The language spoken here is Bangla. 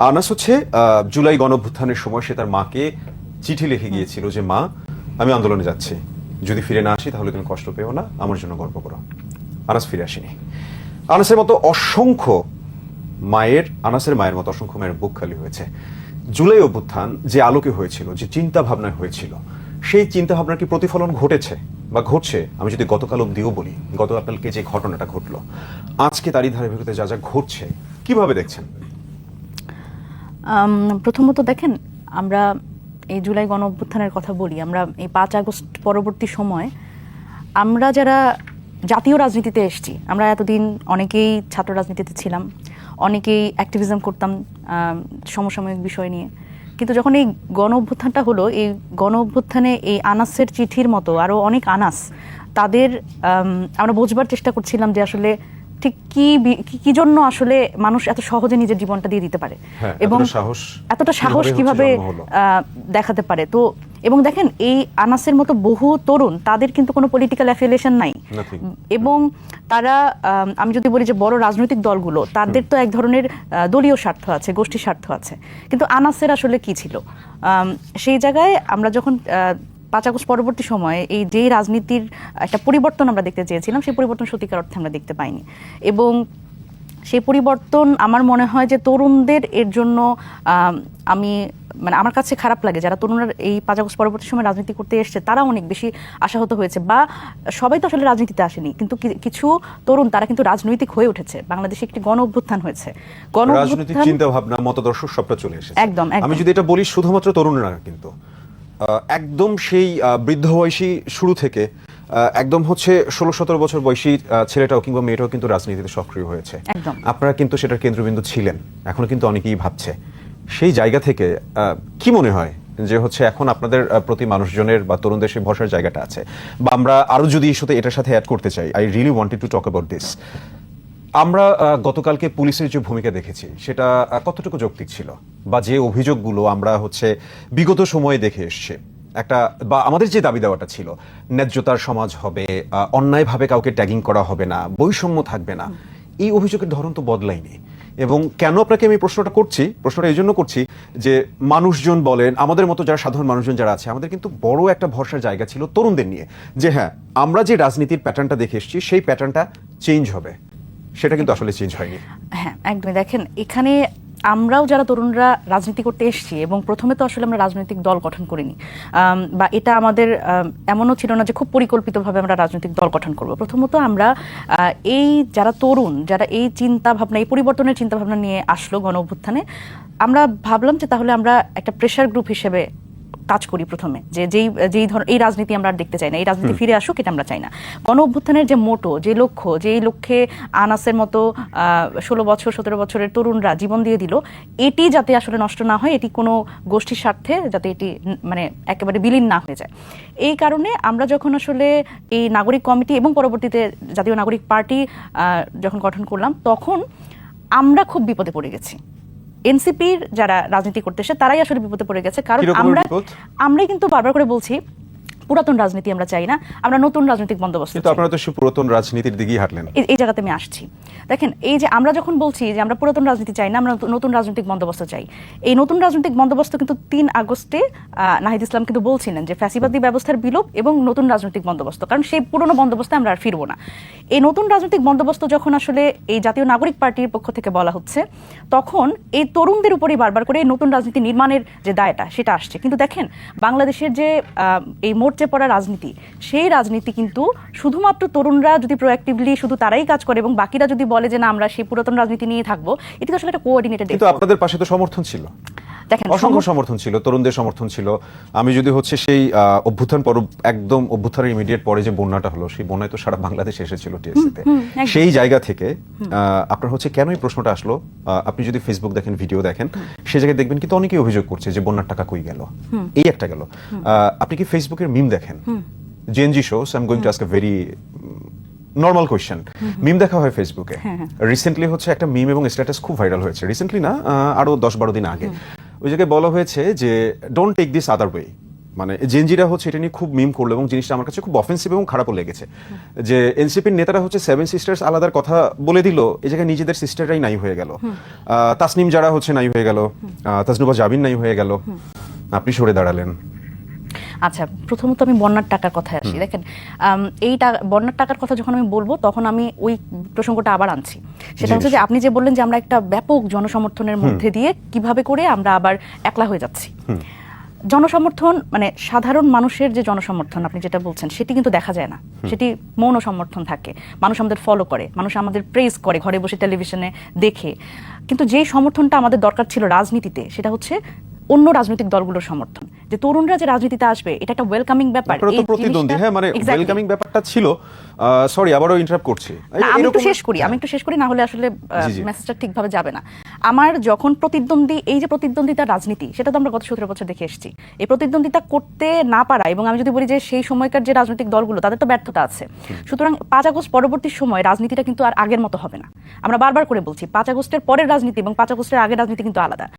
আনাস হচ্ছে জুলাই গণঅভ্যুত্থানের সময় সে তার মাকে চিঠি লিখে গিয়েছিল যে মা, আমি আন্দোলনে যাচ্ছি, যদি ফিরে না আসি তাহলে তুমি কষ্ট পেও না, আমার জন্য গর্ব করো। আনাস ফিরে আসেনি। আনাসের মতো অসংখ্য আনাসের মায়ের মতো অসংখ্য মায়ের বুক খালি হয়েছে। জুলাই অভ্যুত্থান যে আলোকে হয়েছিল, যে চিন্তা ভাবনায় হয়েছিল, সেই চিন্তা ভাবনার কি প্রতিফলন ঘটেছে বা ঘটছে? আমি যদি গতকাল অবধিও বলি, গতকালকে যে ঘটনাটা ঘটলো, আজকে তারই ধারাবাহিকতায় যা যা ঘটছে, কিভাবে দেখছেন? প্রথমত দেখেন, আমরা এই জুলাই গণ অভ্যুত্থানের কথা বলি, আমরা এই 5 আগস্ট পরবর্তী সময় আমরা যারা জাতীয় রাজনীতিতে এসেছি, আমরা এতদিন অনেকেই ছাত্র রাজনীতিতে ছিলাম, অনেকেই অ্যাক্টিভিজম করতাম সমসাময়িক বিষয় নিয়ে। কিন্তু যখন এই গণ অভ্যুত্থানটা হলো, এই গণ অভ্যুত্থানে এই আনাসের চিঠির মতো আরও অনেক আনাস, তাদের আমরা বোঝবার চেষ্টা করছিলাম যে আসলে ঠিক কি জন্য আসলে মানুষ এত সহজে নিজের জীবনটা দিয়ে দিতে পারে এবং এতটা সাহস কিভাবে দেখাতে পারে। তো এবং দেখেন, এই আনাসের মতো বহু তরুণ, তাদের কিন্তু কোনো পলিটিক্যাল অ্যাফিলিয়েশন নাই, এবং তারা, আমি যদি বলি যে বড় রাজনৈতিক দলগুলো, তাদের তো এক ধরনের দলীয় স্বার্থ আছে, গোষ্ঠী স্বার্থ আছে, কিন্তু আনাসের আসলে কি ছিল? সেই জায়গায় আমরা যখন 5 আগস্ট পরবর্তী সময়ে এই যেই রাজনীতির একটা পরিবর্তন আমরা দেখতে চেয়েছিলাম, সেই পরিবর্তন সত্যিকার অর্থে আমরা দেখতে পাইনি। এবং সেই পরিবর্তন আমার মনে হয় যে তরুণদের এর জন্য আমার কাছে খারাপ লাগে, যারা তরুণরা এই 5 আগস্ট পরবর্তী সময় রাজনীতি করতে এসছে, তারা অনেক বেশি আশাহত হয়েছে। বা সবাই তো আসলে রাজনীতিতে আসেনি, কিন্তু কিছু তরুণ তারা কিন্তু রাজনৈতিক হয়ে উঠেছে। বাংলাদেশে একটি গণ অভ্যুত্থান হয়েছে, রাজনৈতিক চিন্তা ভাবনা, মতাদর্শ সবটা চলে এসেছে। একদম। আমি যদি এটা বলি, শুধুমাত্র তরুণরা কিন্তু একদম সেই বৃদ্ধ বয়সী শুরু থেকে একদম হচ্ছে 16-17 বছর বয়সী ছেলেটাও কিংবা মেয়েটাও কিন্তু রাজনীতিতে সক্রিয় হয়েছে। আপনারা কিন্তু সেটার কেন্দ্রবিন্দু ছিলেন, এখনো কিন্তু অনেকেই ভাবছে। সেই জায়গা থেকে কি মনে হয় যে হচ্ছে এখন আপনাদের প্রতি মানুষজনের বা তরুণদের সেই ভরসার জায়গাটা আছে? বা আমরা আরো যদি এটার সাথে অ্যাড করতে চাই, I really wanted to talk about this. আমরা গতকালকে পুলিশের যে ভূমিকা দেখেছি, সেটা কতটুকু যৌক্তিক ছিল? বা যে অভিযোগগুলো আমরা বিগত সময়ে দেখে এসছে, একটা বা আমাদের যে দাবি দেওয়াটা ছিল, ন্যায্যতার সমাজ হবে, অন্যায়ভাবে কাউকে ট্যাগিং করা হবে না, বৈষম্য থাকবে না, এই অভিযোগের ধরন তো বদলায়নি। এবং কেন আপনাকে আমি প্রশ্নটা এই জন্য করছি যে মানুষজন বলেন, আমাদের মতো যারা সাধারণ মানুষজন যারা আছে, আমাদের কিন্তু বড় একটা ভরসার জায়গা ছিল তরুণদের নিয়ে, যে হ্যাঁ, আমরা যে রাজনীতির প্যাটার্নটা দেখে এসেছি, সেই প্যাটার্নটা চেঞ্জ হবে। সেটা কিন্তু আসলে চেঞ্জ হয়নি। হ্যাঁ, একদমই। দেখেন, এখানে আমরাও যারা তরুণরা রাজনীতি করতে এসেছি, এবং প্রথমে তো আসলে আমরা রাজনৈতিক দল গঠন করিনি, বা এটা আমাদের এমনও ছিল না যে খুব পরিকল্পিতভাবে আমরা রাজনৈতিক দল গঠন করব। প্রথমত আমরা এই যারা তরুণ, যারা এই চিন্তা ভাবনা, এই পরিবর্তনের চিন্তা ভাবনা নিয়ে আসলো গণ অভ্যুত্থানে, আমরা ভাবলাম যে তাহলে আমরা একটা প্রেশার গ্রুপ হিসেবে কাজ করি প্রথমে, যে যেই ধরনের এই রাজনীতি আমরা আর দেখতে চাই না, এই রাজনীতি ফিরে আসুক, এটা আমরা চাই না। গণ অভ্যুত্থানের যে মোটো, যে লক্ষ্য, যেই লক্ষ্যে আনাসের মতো 16 বছর 17 বছরের তরুণরা জীবন দিয়ে দিল, এটি যাতে আসলে নষ্ট না হয়, এটি কোনো গোষ্ঠীর স্বার্থে যাতে এটি একেবারে বিলীন না হয়ে যায়, এই কারণে আমরা যখন আসলে এই নাগরিক কমিটি এবং পরবর্তীতে জাতীয় নাগরিক পার্টি যখন গঠন করলাম, তখন আমরা খুব বিপদে পড়ে গেছি। এনসিপির যারা রাজনীতি করতে এসে, তারাই আসলে বিপদে পড়ে গেছে। কারণ আমরাই কিন্তু বারবার করে বলছি, পুরাতন রাজনীতি আমরা চাই না, আমরা নতুন রাজনৈতিক বন্দোবস্ত। কিন্তু আপনারা তো পুরাতন রাজনীতির দিকেই হাঁটলেন। এই জায়গাতে আমি আসছি। দেখেন, এই যে আমরা যখন বলছি যে আমরা পুরাতন রাজনীতি চাই না, আমরা নতুন রাজনৈতিক বন্দোবস্ত চাই, এই নতুন রাজনৈতিক বন্দোবস্ত কিন্তু 3 আগস্টে নাহিদ ইসলাম কিন্তু বলছিলেন যে ফ্যাসিবাদী ব্যবস্থার বিলোপ এবং নতুন রাজনৈতিক বন্দোবস্ত, কারণ সেই পুরনো বন্দোবস্তে আমরা আর ফিরবো না। এই নতুন রাজনৈতিক বন্দোবস্ত যখন আসলে এই জাতীয় নাগরিক পার্টির পক্ষ থেকে বলা হচ্ছে, তখন এই তরুণদের উপরেই বারবার করে এই নতুন রাজনীতি নির্মাণের যে দায়টা, সেটা আসছে। কিন্তু দেখেন, বাংলাদেশের যে এই মোর্চে পড়া রাজনীতি, সেই রাজনীতি কিন্তু শুধুমাত্র তরুণরা যদি প্রোঅ্যাক্টিভলি শুধু তারাই কাজ করে এবং বাকিরা যদি বলে যে না, আমরা সেই পুরাতন রাজনীতি নিয়ে থাকবো, এটা আসলে একটা কোঅর্ডিনেটেড। কিন্তু আপনাদের পাশে তো সমর্থন ছিল, দেখেন অসংখ্য সমর্থন ছিল, তরুণদের সমর্থন ছিল। আমি যদি সেই অভ্যুত্থান একদম অভ্যুত্থানের ইমিডিয়েট পরে যে বন্যাটা হলো, সেই বন্যায় তো সারা বাংলাদেশ এসেছিল টিএসসিতে। সেই জায়গা থেকে আপনার কেন এই প্রশ্নটা আসলো, আপনি যদি ফেসবুক দেখেন, ভিডিও দেখেন, সেই জায়গায় দেখবেন কিন্তু অনেকেই অভিযোগ করছে যে বন্যার টাকা কই গেল, এই একটা গেল। আপনি কি ফেসবুকের মিম দেখেন? জেএনজি শোস, I am going to ask a very normal question. Meme দেখা হয় ফেসবুকে? রিসেন্টলি একটা মিম এবং স্ট্যাটাস খুব ভাইরাল হয়েছে, রিসেন্টলি না, আরো 10-12 দিন আগে। ওই জায়গায় বলা হয়েছে যে don't take this other way, মানে জেনজিরা হচ্ছে এটা নিয়ে খুব মিম করলো এবং জিনিসটা আমার কাছে খুব অফেন্সিভ এবং খারাপও লেগেছে যে এনসিপির নেতারা হচ্ছে সেভেন সিস্টার্স আলাদার কথা বলে দিল, এই জায়গায় নিজেদের সিস্টাররাই নাই হয়ে গেল, তাসনিম যারা হচ্ছে নাই হয়ে গেল, তাজনুবা জাবিন নাই হয়ে গেল, আপনি সরে দাঁড়ালেন। আচ্ছা, প্রথমত আমি বন্যার টাকার কথায় আসি। দেখেন, এই বন্যার টাকার কথা যখন আমি বলবো তখন আমি ওই প্রসঙ্গটা আবার আনছি। সেটা হচ্ছে যে আপনি যে বললেন যে আমরা একটা ব্যাপক জনসমর্থনের মধ্যে দিয়ে কিভাবে করে আমরা আবার একলা হয়ে যাচ্ছি। জনসমর্থন মানে সাধারণ মানুষের যে জনসমর্থন আপনি যেটা বলছেন সেটি কিন্তু দেখা যায় না, সেটি মৌন সমর্থন থাকে। মানুষ আমাদের ফলো করে, মানুষ আমাদের প্রেজ করে ঘরে বসে টেলিভিশনে দেখে। কিন্তু যেই সমর্থনটা আমাদের দরকার ছিল রাজনীতিতে সেটা হচ্ছে অন্য রাজনৈতিক দলগুলোর সমর্থন, যে তরুণরা যে রাজনীতিতে আসবে এটা একটা ওয়েলকামিং ব্যাপার। এই প্রতিদ্বন্দ্বী, হ্যাঁ, মানে ওয়েলকামিং ব্যাপারটা ছিল। সরি, আবারও ইন্টারাপ্ট করছি। আমি একটু শেষ করি, না হলে আসলে মেসেজটা ঠিকভাবে যাবে না। আমার যখন প্রতিদ্বন্দ্বী, এই যে প্রতিদ্বন্দ্বিতার রাজনীতি, সেটা তো আমরা গত 17 বছর দেখে এসেছি। এই প্রতিদ্বন্দ্বিতা করতে না পারা, এবং আমি যদি বলি যে সেই সময়কার যে রাজনৈতিক দলগুলো তাদের তো ব্যর্থতা আছে। সুতরাং 5 আগস্ট পরবর্তী সময় রাজনীতিটা কিন্তু আর আগের মতো হবে না। আমরা বারবার করে বলছি 5 আগস্টের পরের রাজনীতি এবং 5 আগস্টের আগের রাজনীতি কিন্তু আলাদা।